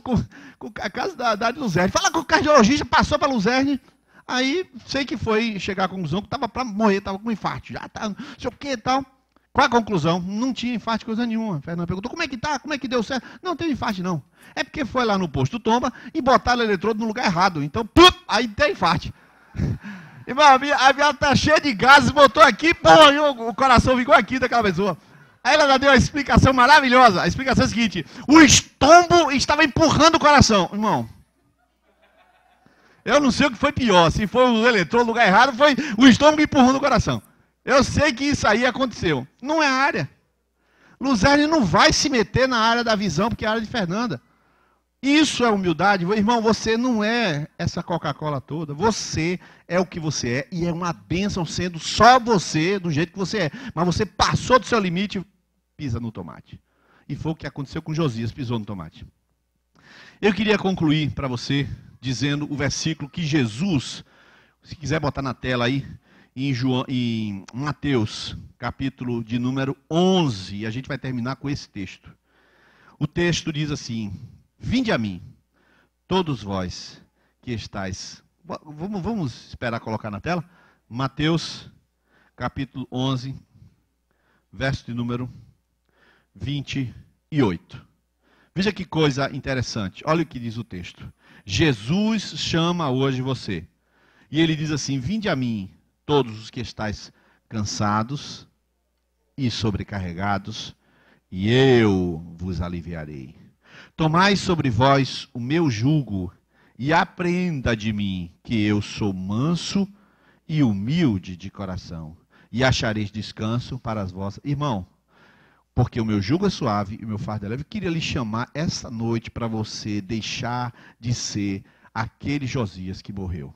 a casa da Luzerne. Fala com o cardiologista, passou para a Luzerne. Aí, sei que foi chegar à conclusão que estava para morrer, estava com infarto. Já tá, não sei o que e tal. Qual a conclusão? Não tinha infarto, coisa nenhuma. A Fernanda perguntou, como é que tá? Como é que deu certo? Não tem infarto, não. É porque foi lá no posto Tomba e botaram o eletrodo no lugar errado. Então, aí tem infarto. Irmão, a minha tá cheia de gases, botou aqui, o coração ficou aqui daquela pessoa. Aí ela deu uma explicação maravilhosa. A explicação é a seguinte: o estombo estava empurrando o coração. Irmão, eu não sei o que foi pior. Se foi o eletrodo no lugar errado, foi o estômago empurrando o coração. Eu sei que isso aí aconteceu. Não é a área. Luzerne não vai se meter na área da visão, porque é a área de Fernanda. Isso é humildade. Irmão, você não é essa Coca-Cola toda. Você é o que você é. E é uma bênção sendo só você, do jeito que você é. Mas você passou do seu limite, pisa no tomate. E foi o que aconteceu com Josias, pisou no tomate. Eu queria concluir para você, dizendo o versículo que Jesus, se quiser botar na tela aí, em Mateus, capítulo de número 11. E a gente vai terminar com esse texto. O texto diz assim: vinde a mim, todos vós que estáis... Vamos esperar colocar na tela? Mateus, capítulo 11, verso de número 28. Veja que coisa interessante. Olha o que diz o texto. Jesus chama hoje você. E ele diz assim: vinde a mim, todos os que estáis cansados e sobrecarregados, e eu vos aliviarei. Tomai sobre vós o meu jugo e aprenda de mim, que eu sou manso e humilde de coração, e achareis descanso para as vossas... Irmão, porque o meu jugo é suave e o meu fardo é leve. Eu queria lhe chamar essa noite para você deixar de ser aquele Josias que morreu.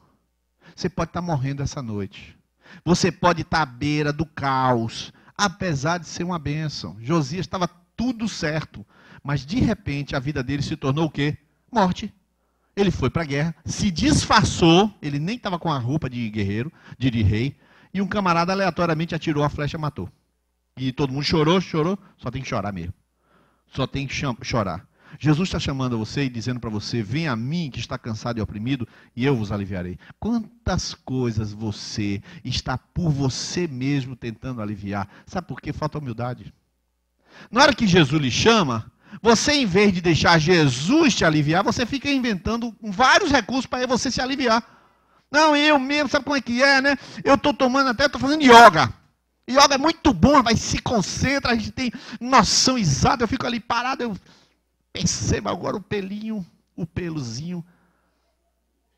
Você pode estar morrendo essa noite. Você pode estar à beira do caos, apesar de ser uma bênção. Josias estava tudo certo, mas de repente a vida dele se tornou o quê? Morte. Ele foi para a guerra, se disfarçou, ele nem estava com a roupa de guerreiro, de rei, e um camarada aleatoriamente atirou a flecha e matou. E todo mundo chorou, só tem que chorar mesmo. Só tem que chorar. Jesus está chamando você e dizendo para você, vem a mim que está cansado e oprimido, e eu vos aliviarei. Quantas coisas você está por você mesmo tentando aliviar? Sabe por quê? Falta humildade. Na hora que Jesus lhe chama, você, em vez de deixar Jesus te aliviar, você fica inventando vários recursos para você se aliviar. Não, eu mesmo, sabe como é que é, né? Eu estou tomando até, estou fazendo yoga. Yoga é muito bom, vai, se concentra, a gente tem noção exata. Eu fico ali parado, eu percebo agora o pelinho, o pelozinho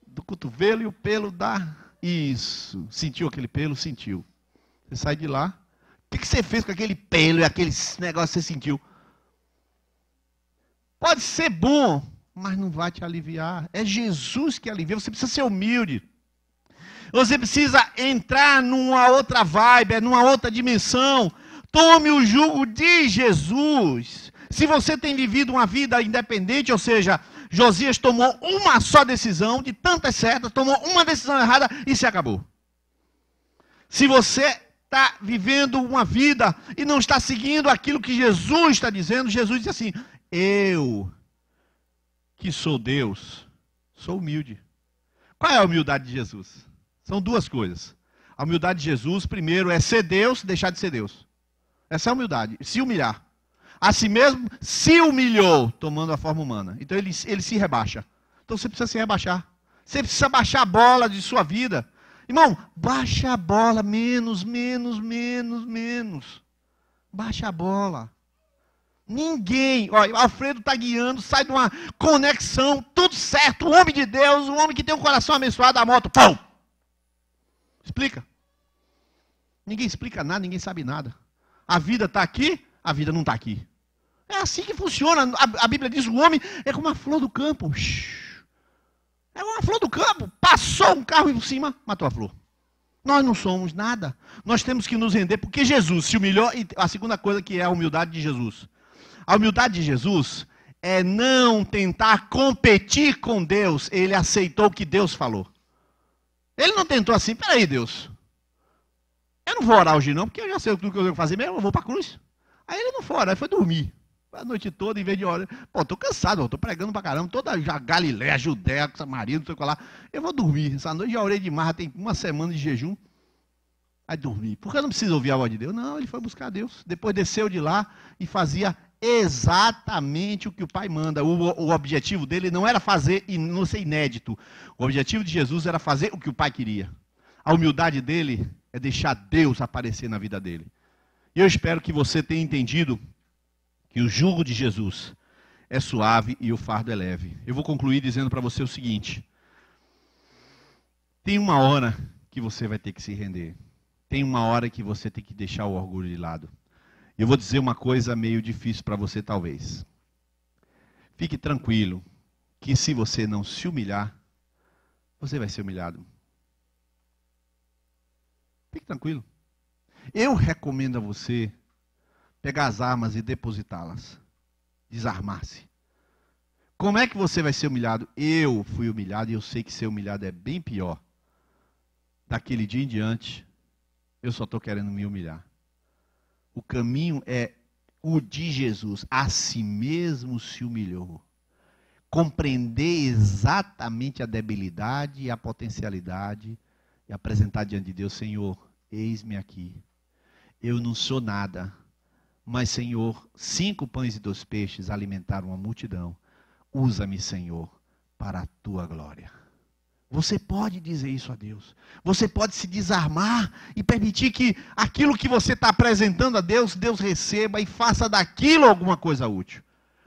do cotovelo e o pelo da... Isso, sentiu aquele pelo? Sentiu. Você sai de lá, o que você fez com aquele pelo e aquele negócio que você sentiu? Pode ser bom, mas não vai te aliviar. É Jesus que alivia. Você precisa ser humilde. Você precisa entrar numa outra vibe, numa outra dimensão. Tome o jugo de Jesus. Se você tem vivido uma vida independente, ou seja, Josias tomou uma só decisão, de tantas certas, tomou uma decisão errada e se acabou. Se você está vivendo uma vida e não está seguindo aquilo que Jesus está dizendo, Jesus diz assim... Eu, que sou Deus, sou humilde. Qual é a humildade de Jesus? São duas coisas. A humildade de Jesus, primeiro, é ser Deus, deixar de ser Deus. Essa é a humildade, se humilhar. A si mesmo se humilhou, tomando a forma humana. Então ele se rebaixa. Então você precisa se rebaixar. Você precisa baixar a bola de sua vida. Irmão, baixa a bola, menos. Baixa a bola. Ninguém, olha, Alfredo está guiando, sai de uma conexão, tudo certo, um homem de Deus, um homem que tem um coração abençoado, a moto, pum! Explica. Ninguém explica nada, ninguém sabe nada. A vida está aqui, a vida não está aqui. É assim que funciona. A Bíblia diz, o homem é como uma flor do campo. É uma flor do campo, passou um carro por cima, matou a flor. Nós não somos nada. Nós temos que nos render, porque Jesus se humilhou, e a segunda coisa que é a humildade de Jesus. A humildade de Jesus é não tentar competir com Deus. Ele aceitou o que Deus falou. Ele não tentou assim, peraí Deus, eu não vou orar hoje não, porque eu já sei o que eu tenho que fazer mesmo, eu vou para a cruz. Aí ele não foi orar, ele foi dormir. A noite toda, em vez de orar, pô, estou cansado, estou pregando pra caramba, toda a Galileia, Judéia, Samaria, não sei o que lá. Eu vou dormir, essa noite já orei demais, tem uma semana de jejum. Aí dormi, porque eu não preciso ouvir a voz de Deus. Não, ele foi buscar Deus. Depois desceu de lá e fazia exatamente o que o Pai manda. O objetivo dele não era fazer e não ser inédito. O objetivo de Jesus era fazer o que o Pai queria. A humildade dele é deixar Deus aparecer na vida dele. E eu espero que você tenha entendido que o jugo de Jesus é suave e o fardo é leve. Eu vou concluir dizendo para você o seguinte. Tem uma hora que você vai ter que se render. Tem uma hora que você tem que deixar o orgulho de lado. Eu vou dizer uma coisa meio difícil para você, talvez. Fique tranquilo, que se você não se humilhar, você vai ser humilhado. Fique tranquilo. Eu recomendo a você pegar as armas e depositá-las. Desarmar-se. Como é que você vai ser humilhado? Eu fui humilhado e eu sei que ser humilhado é bem pior. Daquele dia em diante, eu só estou querendo me humilhar. O caminho é o de Jesus. A si mesmo se humilhou. Compreender exatamente a debilidade e a potencialidade e apresentar diante de Deus, Senhor, eis-me aqui. Eu não sou nada, mas, Senhor, 5 pães e 2 peixes alimentaram uma multidão. Usa-me, Senhor, para a tua glória. Você pode dizer isso a Deus. Você pode se desarmar e permitir que aquilo que você está apresentando a Deus, Deus receba e faça daquilo alguma coisa útil.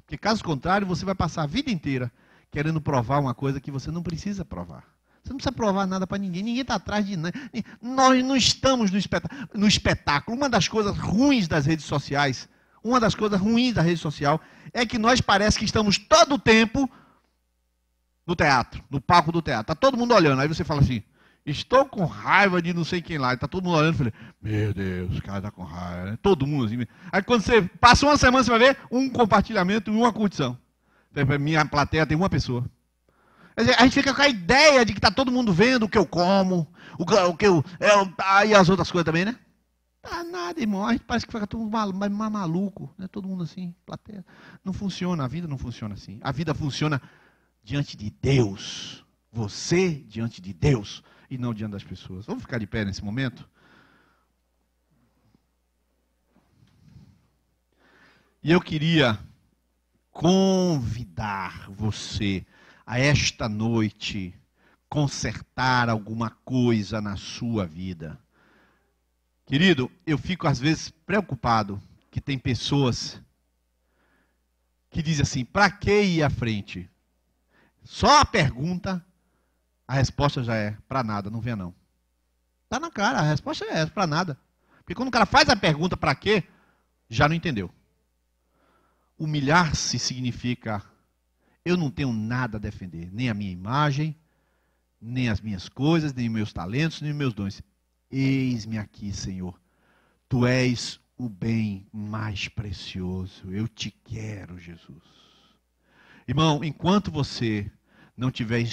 Porque caso contrário, você vai passar a vida inteira querendo provar uma coisa que você não precisa provar. Você não precisa provar nada para ninguém. Ninguém está atrás de nada. Nós não estamos no espetáculo. Uma das coisas ruins das redes sociais, uma das coisas ruins da rede social, é que nós parece que estamos todo o tempo no teatro, no palco do teatro. Está todo mundo olhando. Aí você fala assim, estou com raiva de não sei quem lá. Está todo mundo olhando e fala, meu Deus, o cara está com raiva. Todo mundo assim. Aí quando você passa uma semana, você vai ver um compartilhamento e uma curtição. Minha plateia tem uma pessoa. A gente fica com a ideia de que está todo mundo vendo o que eu como, o que eu. E as outras coisas também, né? Tá nada, irmão. A gente parece que fica todo mundo maluco, né? Todo mundo assim, plateia. Não funciona, a vida não funciona assim. A vida funciona diante de Deus. Você diante de Deus e não diante das pessoas. Vamos ficar de pé nesse momento? E eu queria convidar você a esta noite consertar alguma coisa na sua vida. Querido, eu fico às vezes preocupado que tem pessoas que dizem assim, para que ir à frente? Só a pergunta, a resposta já é, para nada, não venha não. Está na cara, a resposta é essa, para nada. Porque quando o cara faz a pergunta para quê, já não entendeu. Humilhar-se significa, eu não tenho nada a defender, nem a minha imagem, nem as minhas coisas, nem meus talentos, nem meus dons. Eis-me aqui, Senhor. Tu és o bem mais precioso. Eu te quero, Jesus. Irmão, enquanto você não estiver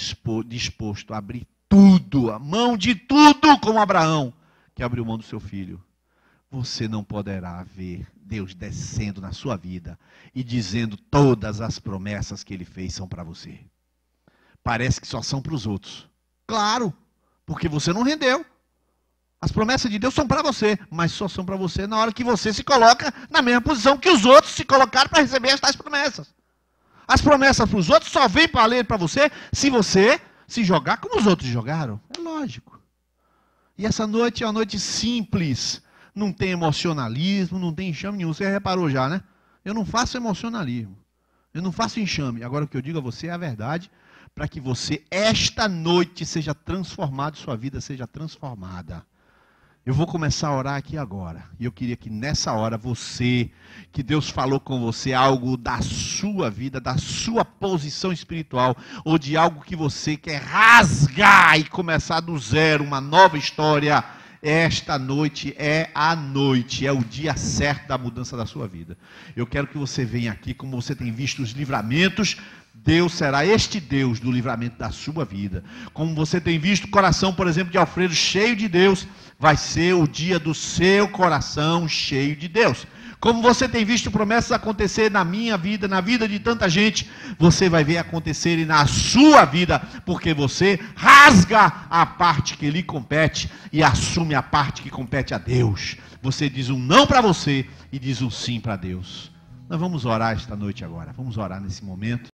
disposto a abrir tudo, a mão de tudo, como Abraão, que abriu mão do seu filho, você não poderá ver Deus descendo na sua vida e dizendo todas as promessas que Ele fez são para você. Parece que só são para os outros. Claro, porque você não rendeu. As promessas de Deus são para você, mas só são para você na hora que você se coloca na mesma posição que os outros se colocaram para receber estas promessas. As promessas para os outros só vêm para ler para você se você se jogar como os outros jogaram. É lógico. E essa noite é uma noite simples. Não tem emocionalismo, não tem enxame nenhum. Você reparou já, né? Eu não faço emocionalismo. Eu não faço enxame. Agora o que eu digo a você é a verdade, para que você, esta noite, seja transformado, sua vida seja transformada. Eu vou começar a orar aqui agora. E eu queria que nessa hora você, que Deus falou com você algo da sua vida, da sua posição espiritual, ou de algo que você quer rasgar e começar do zero, uma nova história. Esta noite é a noite, é o dia certo da mudança da sua vida. Eu quero que você venha aqui, como você tem visto os livramentos, Deus será este Deus do livramento da sua vida. Como você tem visto o coração, por exemplo, de Alfredo cheio de Deus, vai ser o dia do seu coração cheio de Deus. Como você tem visto promessas acontecer na minha vida, na vida de tanta gente, você vai ver acontecerem na sua vida, porque você rasga a parte que lhe compete e assume a parte que compete a Deus. Você diz um não para você e diz um sim para Deus. Nós vamos orar esta noite agora, vamos orar nesse momento.